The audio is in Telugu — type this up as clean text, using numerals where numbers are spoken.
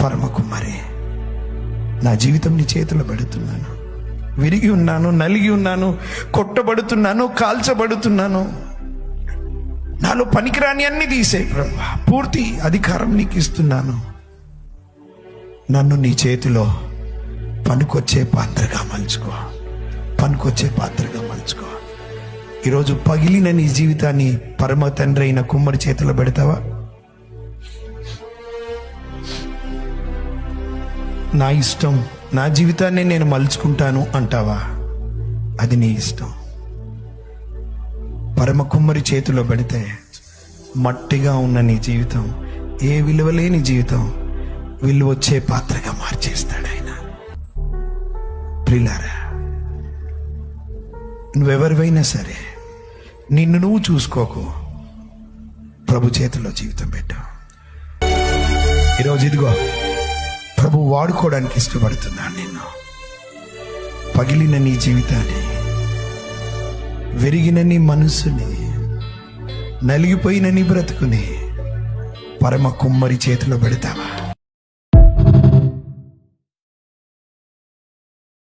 పరమ కుమ్మరి, నా జీవితం నీ చేతిలో పెడుతున్నాను. విరిగి ఉన్నాను, నలిగి ఉన్నాను, కొట్టబడుతున్నాను, కాల్చబడుతున్నాను. నాలో పనికిరాని అన్ని తీసే ప్రభువా, పూర్తి అధికారం నీకు ఇస్తున్నాను. నన్ను నీ చేతిలో పనికొచ్చే పాత్రగా మలుచుకో, పనికొచ్చే పాత్రగా మలుచుకో. ఈరోజు పగిలిన నీ జీవితాన్ని పరమ తండ్రి అయిన కుమ్మరి చేతిలో పెడతావా? నా ఇష్టం, నా జీవితాన్ని నేను మలుచుకుంటాను అంటావా? అది నీ ఇష్టం. పరమ కుమ్మరి చేతిలో పెడితే మట్టిగా ఉన్న నీ జీవితం, ఏ విలువలేని జీవితం విలువ వచ్చే పాత్రగా మార్చేస్తాడు ఆయన. ప్రియులారా, నువ్వెవరివైనా సరే నిన్ను నువ్వు చూసుకోకు, ప్రభు చేతిలో జీవితం పెట్టావు. ఈరోజు ఇదిగో ప్రభు వాడుకోవడానికి ఇష్టపడుతున్నాను నిన్ను. పగిలిన నీ జీవితాన్ని, విరిగిన నీ మనసుని, నలిగిపోయిన నీ బ్రతుకుని పరమ కుమ్మరి చేతిలో పెడతావా?